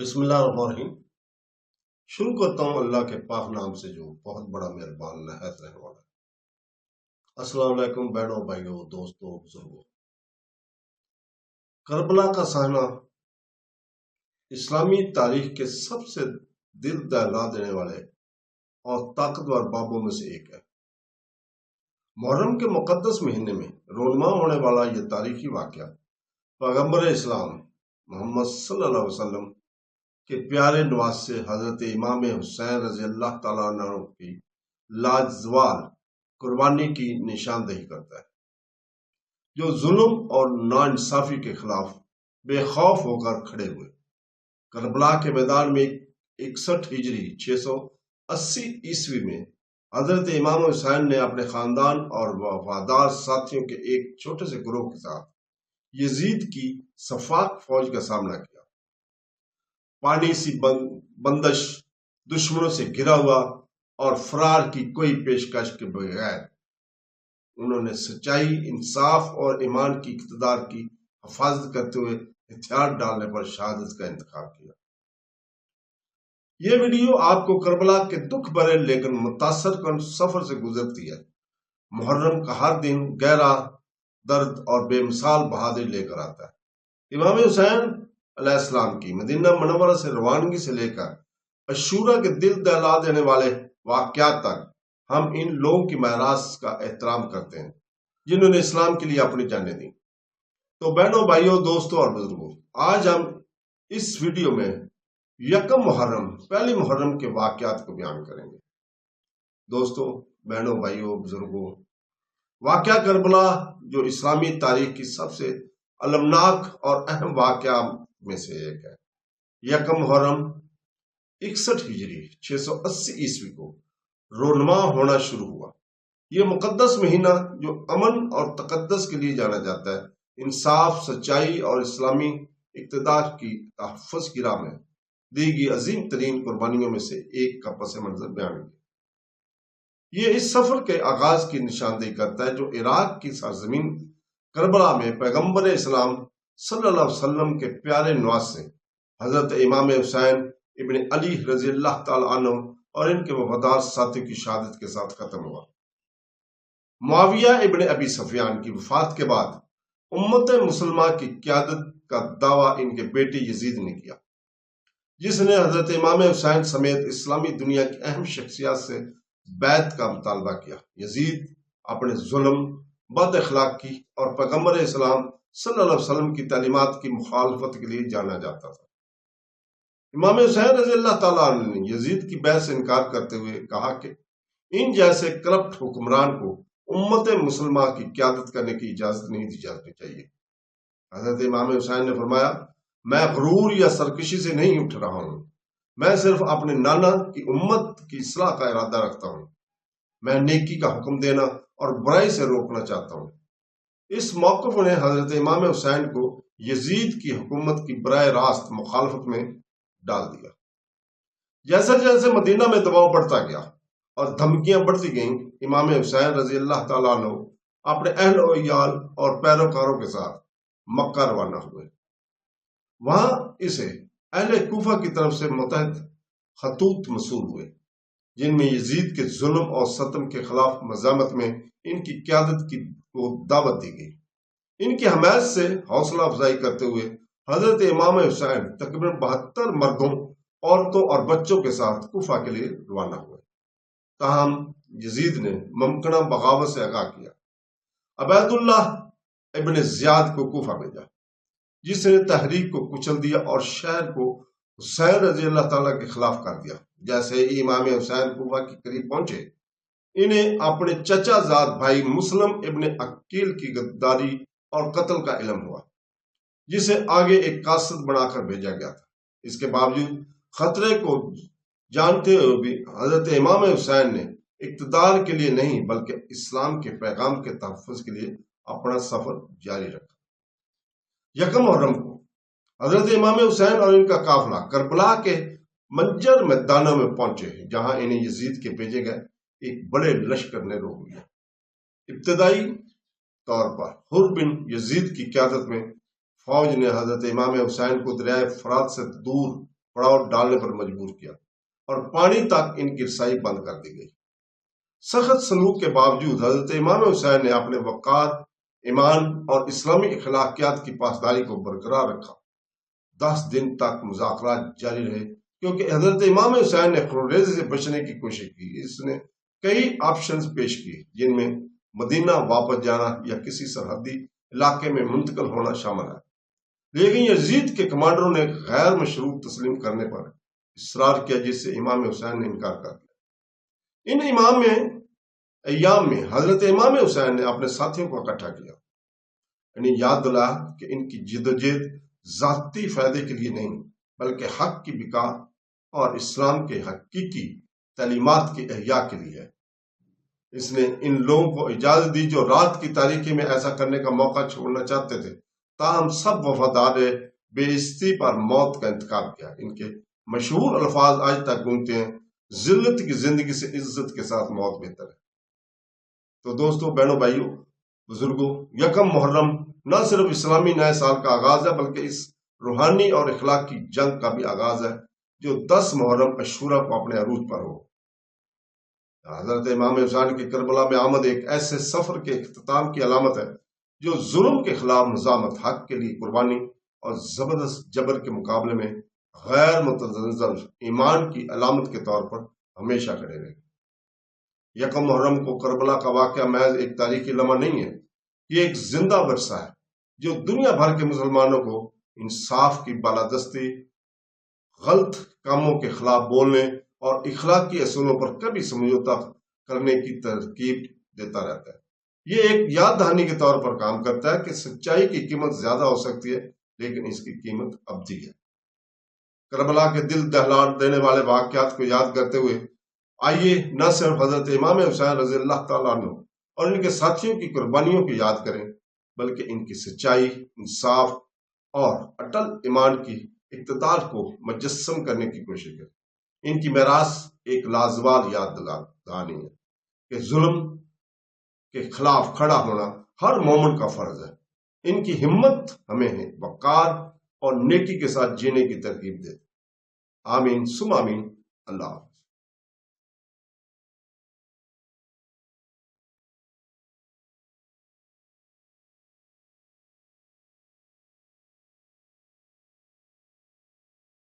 بسم اللہ الرحمن الرحیم۔ شروع کرتا ہوں اللہ کے پاک نام سے جو بہت بڑا مہربان نہایت رحم والا ہے۔ السلام علیکم بہنوں بھائیوں دوستوں بزرگوں۔ کربلا کا صحنہ اسلامی تاریخ کے سب سے دل دہلا دینے والے اور طاقتور بابوں میں سے ایک ہے۔ محرم کے مقدس مہینے میں رونما ہونے والا یہ تاریخی واقعہ پیغمبر اسلام محمد صلی اللہ علیہ وسلم کہ پیارے نواسے حضرت امام حسین رضی اللہ تعالیٰ عنہ کی لاجوال قربانی کی نشاندہی کرتا ہے، جو ظلم اور ناانصافی کے خلاف بے خوف ہو کر کھڑے ہوئے۔ کربلا کے میدان میں 61 ہجری 680 عیسوی میں حضرت امام حسین نے اپنے خاندان اور وفادار ساتھیوں کے ایک چھوٹے سے گروہ کے ساتھ یزید کی سفاک فوج کا سامنا کیا۔ پانی سی بندش، دشمنوں سے گھرا ہوا اور فرار کی کوئی پیشکش کے بغیر انہوں نے سچائی، انصاف اور ایمان کی اقتدار کی حفاظت کرتے ہوئے ہتھیار ڈالنے پر شہادت کا انتخاب کیا۔ یہ ویڈیو آپ کو کربلا کے دکھ بھرے لیکن متاثر کن سفر سے گزرتی ہے۔ محرم کا ہر دن گہرا درد اور بے مثال بہادری لے کر آتا ہے۔ امام حسین علیہ السلام کی مدینہ منورہ سے روانگی سے لے کر عاشورہ کے دل دہلا دینے والے واقعات تک ہم ان لوگوں کی میراث کا احترام کرتے ہیں جنہوں نے اسلام کے لیے اپنی جانیں دیں۔ تو بہنوں بھائیوں دوستوں اور بزرگوں، آج ہم اس ویڈیو میں یکم محرم، پہلی محرم کے واقعات کو بیان کریں گے۔ دوستوں، بہنوں بھائیوں بزرگوں، واقعہ کربلا جو اسلامی تاریخ کی سب سے المناک اور اہم واقعہ میں سے ایک ہے۔ یکم محرم 61 ہجری 680 عیسوی کو رونما ہونا شروع ہوا۔ یہ مقدس مہینہ جو امن اور تقدس کے لیے جانا جاتا ہے، انصاف، سچائی اور اسلامی اقتدار کی تحفظ کی راہ میں دی گئی عظیم ترین قربانیوں میں سے ایک کا پس منظر بیان کیا۔ یہ اس سفر کے آغاز کی نشاندہی کرتا ہے جو عراق کی سرزمین کربلا میں پیغمبر اسلام صلی اللہ علیہ وسلم کے پیارے نواسے حضرت امام حسین ابن علی رضی اللہ تعالی عنہ اور ان کے وفادار ساتھیوں کی شہادت کے ساتھ ختم ہوا۔ معاویہ ابن ابی سفیان کی وفات کے بعد امت مسلمہ کی قیادت کا دعویٰ ان کے بیٹے یزید نے کیا، جس نے حضرت امام حسین سمیت اسلامی دنیا کی اہم شخصیات سے بیعت کا مطالبہ کیا۔ یزید اپنے ظلم، بد اخلاقی اور پیغمبر اسلام صلی اللہ علیہ وسلم کی تعلیمات کی مخالفت کے لیے جانا جاتا تھا۔ امام حسین رضی اللہ تعالیٰ عنہ نے یزید کی بیعت سے انکار کرتے ہوئے کہا کہ ان جیسے کرپٹ حکمران کو امت مسلمہ کی قیادت کرنے کی اجازت نہیں دی جانی چاہیے۔ حضرت امام حسین نے فرمایا، میں غرور یا سرکشی سے نہیں اٹھ رہا ہوں، میں صرف اپنے نانا کی امت کی اصلاح کا ارادہ رکھتا ہوں۔ میں نیکی کا حکم دینا اور برائی سے روکنا چاہتا ہوں۔ اس موقف نے حضرت امام حسین کو یزید کی حکومت کی براہ راست مخالفت میں ڈال دیا۔ جیسے جیسے مدینہ میں دباؤ بڑھتا گیا اور دھمکیاں بڑھتی گئیں، امام حسین رضی اللہ تعالیٰ عنہ اپنے اہل و عیال اور پیروکاروں کے ساتھ مکہ روانہ ہوئے۔ وہاں اسے اہل کوفہ کی طرف سے متحد خطوط موصول ہوئے جن میں یزید کے ظلم اور ستم کے خلاف مزاحمت میں ان کی قیادت کی دعوت دی گئی۔ ان کی حمایت سے حوصلہ افزائی کرتے ہوئے حضرت امام حسین تقریباً 72 مردوں، عورتوں اور بچوں کے ساتھ کوفہ کے لیے روانہ ہوئے۔ تاہم یزید نے ممکنہ بغاوت سے آگاہ کیا۔ عبید اللہ ابن زیاد کو کوفہ بھیجا، جس نے تحریک کو کچل دیا اور شہر کو حسین رضی اللہ تعالیٰ کے خلاف کر دیا۔ جیسے ہی امام حسین کوفہ کے قریب پہنچے، انہیں اپنے چچا زاد بھائی مسلم ابن عقیل کی غداری اور قتل کا علم ہوا، جسے آگے ایک قاصد بنا کر بھیجا گیا تھا۔ اس کے باوجود خطرے کو جانتے ہوئے بھی حضرت امام حسین نے اقتدار کے لیے نہیں بلکہ اسلام کے پیغام کے تحفظ کے لیے اپنا سفر جاری رکھا۔ یکم محرم کو حضرت امام حسین اور ان کا قافلہ کربلا کے منجر میدانوں میں پہنچے، جہاں انہیں یزید کے بھیجے گئے ایک بڑے لشکر نے روک لیا۔ ابتدائی طور پر حر بن یزید کی قیادت میں فوج نے حضرت امام حسین کو دریائے فرات سے دور پڑاؤ ڈالنے پر مجبور کیا اور پانی تک ان کی رسائی بند کر دی گئی۔ سخت سلوک کے باوجود حضرت امام حسین نے اپنے وقار، ایمان اور اسلامی اخلاقیات کی پاسداری کو برقرار رکھا۔ 10 دن تک مذاکرات جاری رہے کیونکہ حضرت امام حسین نے خونریزی سے بچنے کی کوشش کی۔ اس نے کئی آپشنز پیش کیے جن میں مدینہ واپس جانا یا کسی سرحدی علاقے میں منتقل ہونا شامل ہے، لیکن یزید کے کمانڈروں نے غیر مشروط تسلیم کرنے پر اصرار کیا، جس سے امام حسین نے انکار کر دیا۔ ان ایام میں حضرت امام حسین نے اپنے ساتھیوں کو اکٹھا کیا، یعنی یاد دلایا کہ ان کی جدوجہد ذاتی فائدے کے لیے نہیں بلکہ حق کی بقا اور اسلام کے حقیقی تعلیمات کی احیاء کے لیے ہے۔ اس نے ان لوگوں کو اجازت دی جو رات کی تاریکی میں ایسا کرنے کا موقع چھوڑنا چاہتے تھے، تاہم سب وفادار بے عزتی پر موت کا انتخاب کیا۔ ان کے مشہور الفاظ آج تک گونجتے ہیں: ذلت کی زندگی سے عزت کے ساتھ موت بہتر ہے۔ تو دوستو، بہنوں، بھائیوں، بزرگوں، یکم محرم نہ صرف اسلامی نئے سال کا آغاز ہے بلکہ اس روحانی اور اخلاقی جنگ کا بھی آغاز ہے جو 10 محرم عاشوراء کو اپنے عروج پر ہو۔ حضرت امام حسین کی کربلا میں آمد ایک ایسے سفر کے اختتام کی علامت ہے جو ظلم کے خلاف مزاحمت، حق کے لیے قربانی اور زبردست جبر کے مقابلے میں غیر متزلزل ایمان کی علامت کے طور پر ہمیشہ کھڑے رہے۔ یکم محرم کو کربلا کا واقعہ محض ایک تاریخی لمحہ نہیں ہے، یہ ایک زندہ ورثہ ہے جو دنیا بھر کے مسلمانوں کو انصاف کی بالادستی، غلط کاموں کے خلاف بولنے اور اخلاقی اصولوں پر کبھی سمجھوتہ کرنے کی ترغیب دیتا رہتا ہے۔ یہ ایک یاد دہانی کے طور پر کام کرتا ہے کہ سچائی کی قیمت زیادہ ہو سکتی ہے لیکن اس کی قیمت ابدی ہے۔ کربلا کے دل دہلا دینے والے واقعات کو یاد کرتے ہوئے آئیے نہ صرف حضرت امام حسین رضی اللہ تعالیٰ عنہ اور ان کے ساتھیوں کی قربانیوں کو یاد کریں بلکہ ان کی سچائی، انصاف اور اٹل ایمان کی اقتدار کو مجسم کرنے کی کوشش کریں۔ ان کی میراث ایک لازوال یاد دہانی ہے کہ ظلم کے خلاف کھڑا ہونا ہر مومن کا فرض ہے۔ ان کی ہمت ہمیں وقار اور نیکی کے ساتھ جینے کی ترغیب دے۔ آمین ثم آمین۔ اللہ حافظ۔